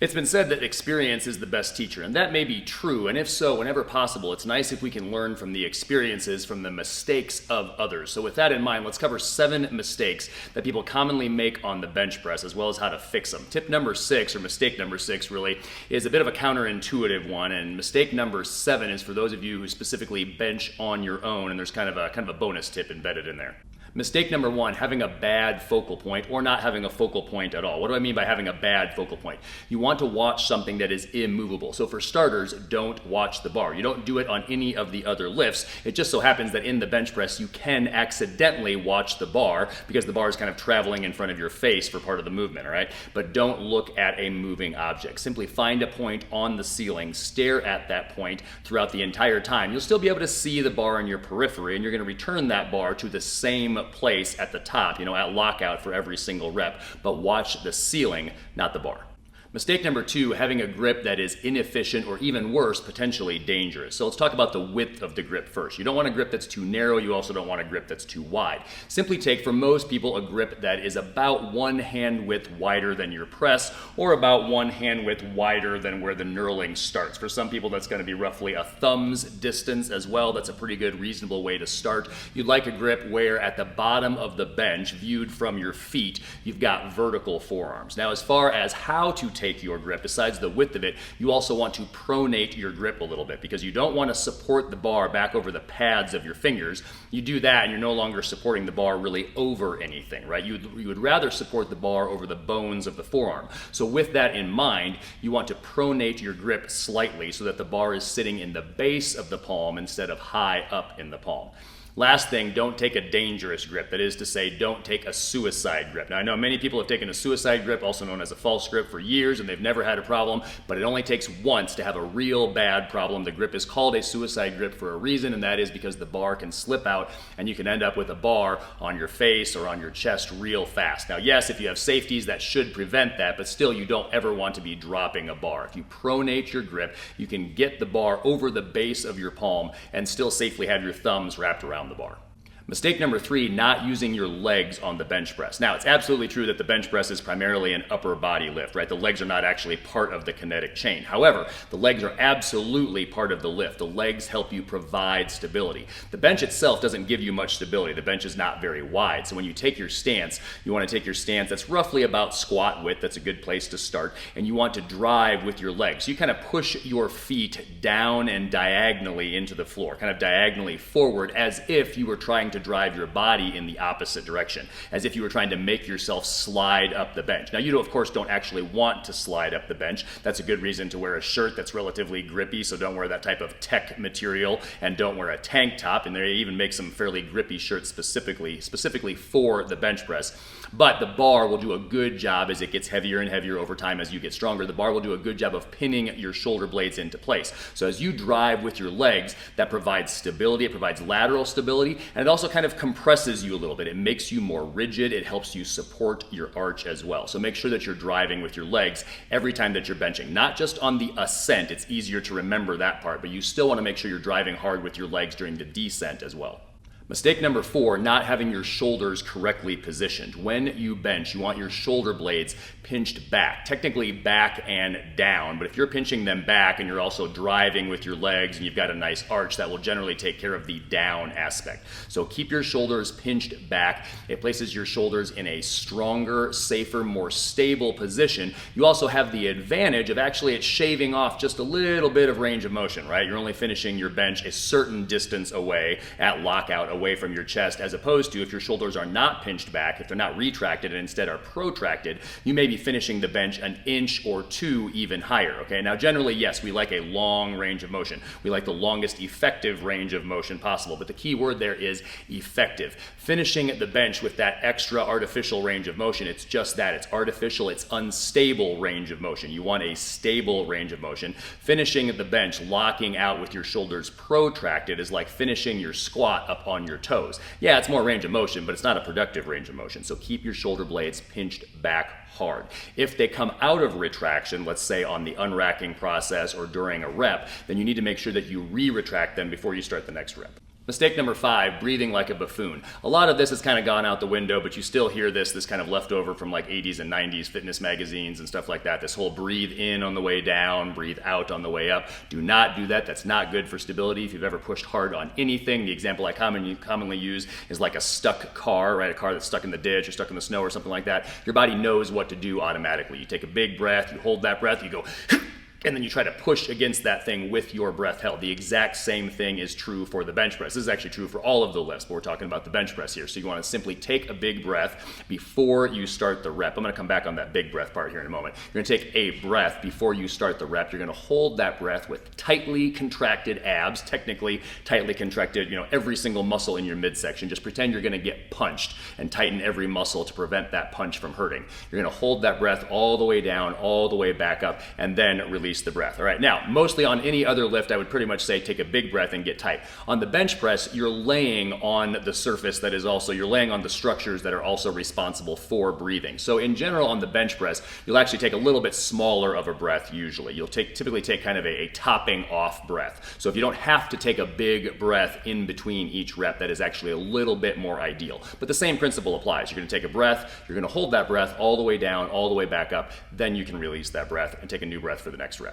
It's been said that experience is the best teacher, and that may be true, and if so, whenever possible, it's nice if we can learn from the experiences, from the mistakes of others. So with that in mind, let's cover 7 mistakes that people commonly make on the bench press, as well as how to fix them. Tip number 6, or mistake number 6 really, is a bit of a counterintuitive one, and mistake number 7 is for those of you who specifically bench on your own, and there's kind of a bonus tip embedded in there. Mistake number 1, having a bad focal point or not having a focal point at all. What do I mean by having a bad focal point? You want to watch something that is immovable. So for starters, don't watch the bar. You don't do it on any of the other lifts. It just so happens that in the bench press, you can accidentally watch the bar because the bar is kind of traveling in front of your face for part of the movement, all right? But don't look at a moving object. Simply find a point on the ceiling, stare at that point throughout the entire time. You'll still be able to see the bar in your periphery, and you're going to return that bar to the same place at the top, at lockout for every single rep, but watch the ceiling, not the bar. Mistake number 2, having a grip that is inefficient or even worse, potentially dangerous. So let's talk about the width of the grip first. You don't want a grip that's too narrow. You also don't want a grip that's too wide. Simply take, for most people, a grip that is about 1 hand width wider than your press or about 1 hand width wider than where the knurling starts. For some people, that's going to be roughly a thumb's distance as well. That's a pretty good, reasonable way to start. You'd like a grip where at the bottom of the bench, viewed from your feet, you've got vertical forearms. Now, as far as how to take your grip, besides the width of it, you also want to pronate your grip a little bit because you don't want to support the bar back over the pads of your fingers. You do that and you're no longer supporting the bar really over anything, right? You would rather support the bar over the bones of the forearm. So with that in mind, you want to pronate your grip slightly so that the bar is sitting in the base of the palm instead of high up in the palm. Last thing, don't take a dangerous grip. That is to say, don't take a suicide grip. Now, I know many people have taken a suicide grip, also known as a false grip, for years, and they've never had a problem, but it only takes once to have a real bad problem. The grip is called a suicide grip for a reason, and that is because the bar can slip out, and you can end up with a bar on your face or on your chest real fast. Now, yes, if you have safeties, that should prevent that, but still, you don't ever want to be dropping a bar. If you pronate your grip, you can get the bar over the base of your palm and still safely have your thumbs wrapped around the bar. Mistake number 3, not using your legs on the bench press. Now, it's absolutely true that the bench press is primarily an upper body lift, right? The legs are not actually part of the kinetic chain. However, the legs are absolutely part of the lift. The legs help you provide stability. The bench itself doesn't give you much stability. The bench is not very wide. So when you take your stance, you want to take your stance that's roughly about squat width. That's a good place to start. And you want to drive with your legs. So you kind of push your feet down and diagonally into the floor, kind of diagonally forward, as if you were trying to drive your body in the opposite direction, as if you were trying to make yourself slide up the bench. Now, you of course don't actually want to slide up the bench. That's a good reason to wear a shirt that's relatively grippy, so don't wear that type of tech material, and don't wear a tank top, and they even make some fairly grippy shirts specifically for the bench press. But the bar will do a good job as it gets heavier and heavier over time as you get stronger. The bar will do a good job of pinning your shoulder blades into place. So as you drive with your legs, that provides stability, it provides lateral stability, and it also kind of compresses you a little bit. It makes you more rigid. It helps you support your arch as well. So make sure that you're driving with your legs every time that you're benching. Not just on the ascent, it's easier to remember that part, but you still want to make sure you're driving hard with your legs during the descent as well. Mistake number 4, not having your shoulders correctly positioned. When you bench, you want your shoulder blades pinched back, technically back and down, but if you're pinching them back and you're also driving with your legs and you've got a nice arch, that will generally take care of the down aspect. So keep your shoulders pinched back. It places your shoulders in a stronger, safer, more stable position. You also have the advantage of actually it's shaving off just a little bit of range of motion, right? You're only finishing your bench a certain distance away at lockout, away from your chest, as opposed to if your shoulders are not pinched back, if they're not retracted and instead are protracted, you may be finishing the bench an inch or 2 even higher, okay? Now generally, yes, we like a long range of motion. We like the longest effective range of motion possible, but the key word there is effective. Finishing the bench with that extra artificial range of motion, it's just that, it's artificial, it's unstable range of motion. You want a stable range of motion. Finishing the bench, locking out with your shoulders protracted, is like finishing your squat up on your toes. Yeah, it's more range of motion, but it's not a productive range of motion. So keep your shoulder blades pinched back hard. If they come out of retraction, let's say on the unracking process or during a rep, then you need to make sure that you re-retract them before you start the next rep. Mistake number 5, breathing like a buffoon. A lot of this has kind of gone out the window, but you still hear this kind of leftover from like 80s and 90s fitness magazines and stuff like that. This whole breathe in on the way down, breathe out on the way up. Do not do that. That's not good for stability. If you've ever pushed hard on anything, the example I commonly use is like a stuck car, right? A car that's stuck in the ditch or stuck in the snow or something like that. Your body knows what to do automatically. You take a big breath, you hold that breath, you go and then you try to push against that thing with your breath held. The exact same thing is true for the bench press. This is actually true for all of the lifts, but we're talking about the bench press here. So you want to simply take a big breath before you start the rep. I'm going to come back on that big breath part here in a moment. You're going to take a breath before you start the rep. You're going to hold that breath with tightly contracted abs, technically tightly contracted, every single muscle in your midsection. Just pretend you're going to get punched and tighten every muscle to prevent that punch from hurting. You're going to hold that breath all the way down, all the way back up, and then release the breath. All right, now, mostly on any other lift, I would pretty much say take a big breath and get tight. On the bench press, you're laying on the surface that is also, you're laying on the structures that are also responsible for breathing. So in general, on the bench press, you'll actually take a little bit smaller of a breath usually. You'll typically take kind of a topping off breath. So if you don't have to take a big breath in between each rep, that is actually a little bit more ideal. But the same principle applies. You're going to take a breath, you're going to hold that breath all the way down, all the way back up, then you can release that breath and take a new breath for the next rep.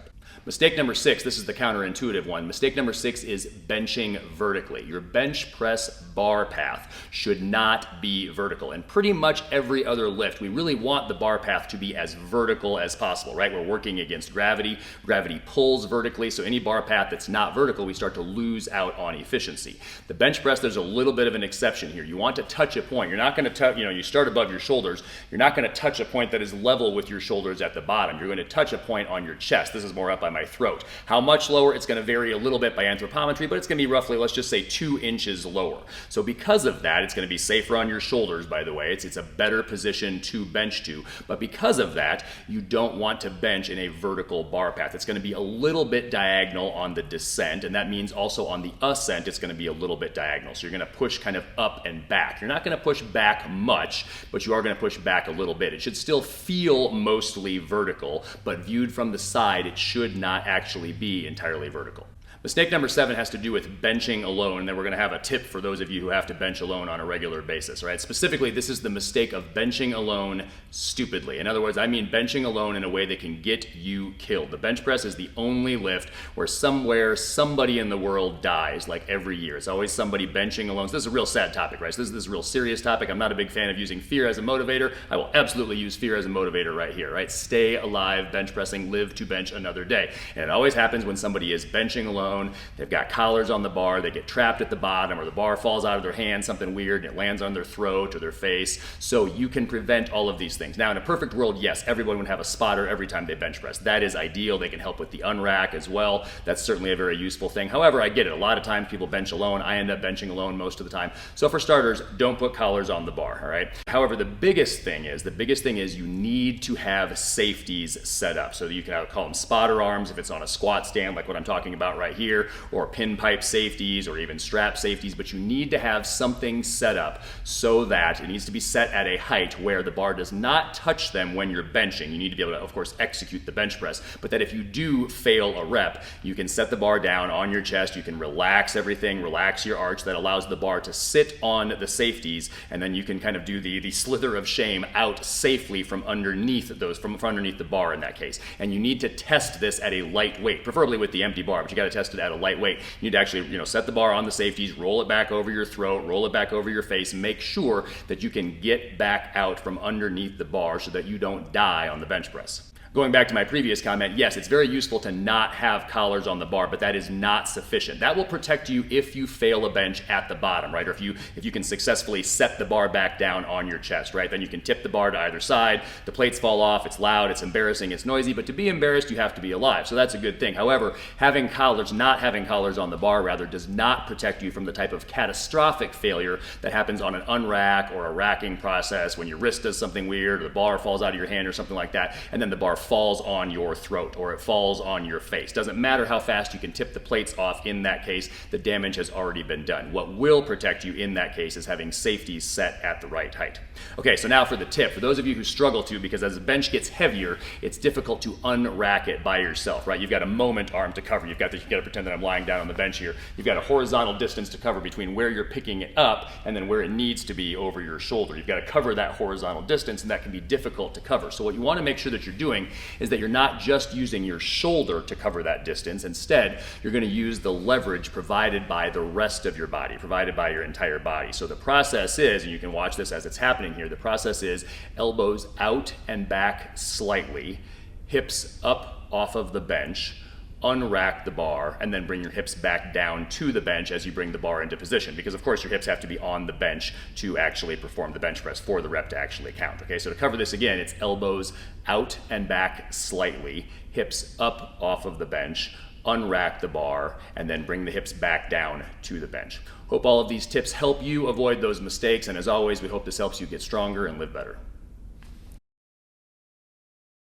Mistake number 6, this is the counterintuitive one. Mistake number 6 is benching vertically. Your bench press bar path should not be vertical. And pretty much every other lift, we really want the bar path to be as vertical as possible, right? We're working against gravity. Gravity pulls vertically, so any bar path that's not vertical, we start to lose out on efficiency. The bench press, there's a little bit of an exception here. You want to touch a point. You're not going to touch, you start above your shoulders. You're not going to touch a point that is level with your shoulders at the bottom. You're going to touch a point on your chest. This is more up by my throat. How much lower? It's going to vary a little bit by anthropometry, but it's going to be roughly, let's just say 2 inches lower. So because of that, it's going to be safer on your shoulders, by the way. It's a better position to bench to. But because of that, you don't want to bench in a vertical bar path. It's going to be a little bit diagonal on the descent, and that means also on the ascent, it's going to be a little bit diagonal. So you're going to push kind of up and back. You're not going to push back much, but you are going to push back a little bit. It should still feel mostly vertical, but viewed from the side, it should not actually be entirely vertical. Mistake number 7 has to do with benching alone, and then we're going to have a tip for those of you who have to bench alone on a regular basis, right? Specifically, this is the mistake of benching alone stupidly. In other words, I mean benching alone in a way that can get you killed. The bench press is the only lift where somebody in the world dies, like every year. It's always somebody benching alone. So this is a real sad topic, right? So this is a real serious topic. I'm not a big fan of using fear as a motivator. I will absolutely use fear as a motivator right here, right? Stay alive, bench pressing, live to bench another day. And it always happens when somebody is benching alone. They've got collars on the bar, they get trapped at the bottom, or the bar falls out of their hand, something weird, and it lands on their throat or their face. So you can prevent all of these things. Now, in a perfect world, yes, everyone would have a spotter every time they bench press. That is ideal. They can help with the unrack as well. That's certainly a very useful thing. However, I get it. A lot of times people bench alone. I end up benching alone most of the time. So for starters, don't put collars on the bar, all right? However, the biggest thing is you need to have safeties set up. So you can call them spotter arms if it's on a squat stand, like what I'm talking about right here, or pin pipe safeties, or even strap safeties, but you need to have something set up so that it needs to be set at a height where the bar does not touch them when you're benching. You need to be able to, of course, execute the bench press, but that if you do fail a rep, you can set the bar down on your chest, you can relax everything, relax your arch, that allows the bar to sit on the safeties, and then you can kind of do the slither of shame out safely from underneath from underneath the bar in that case. And you need to test this at a light weight, preferably with the empty bar, but you got to test it at a light weight. You need to actually, set the bar on the safeties, roll it back over your throat, roll it back over your face, and make sure that you can get back out from underneath the bar so that you don't die on the bench press. Going back to my previous comment, yes, it's very useful to not have collars on the bar, but that is not sufficient. That will protect you if you fail a bench at the bottom, right? Or if you can successfully set the bar back down on your chest, right? Then you can tip the bar to either side, the plates fall off, it's loud, it's embarrassing, it's noisy, but to be embarrassed, you have to be alive. So that's a good thing. However, not having collars on the bar, rather, does not protect you from the type of catastrophic failure that happens on an unrack or a racking process when your wrist does something weird, or the bar falls out of your hand or something like that, and then the bar falls on your throat or it falls on your face. Doesn't matter how fast you can tip the plates off in that case, the damage has already been done. What will protect you in that case is having safeties set at the right height. Okay, so now for the tip. For those of you who struggle to, because as the bench gets heavier, it's difficult to unrack it by yourself, right? You've got a moment arm to cover. You've got to pretend that I'm lying down on the bench here. You've got a horizontal distance to cover between where you're picking it up and then where it needs to be over your shoulder. You've got to cover that horizontal distance, and that can be difficult to cover. So what you want to make sure that you're doing is that you're not just using your shoulder to cover that distance. Instead, you're going to use the leverage provided by the rest of your body, provided by your entire body. So the process is, and you can watch this as it's happening here, the process is elbows out and back slightly, hips up off of the bench, unrack the bar, and then bring your hips back down to the bench as you bring the bar into position. Because of course your hips have to be on the bench to actually perform the bench press for the rep to actually count. Okay, so to cover this again, it's elbows out and back slightly, hips up off of the bench, unrack the bar, and then bring the hips back down to the bench. Hope all of these tips help you avoid those mistakes, and as always, we hope this helps you get stronger and live better.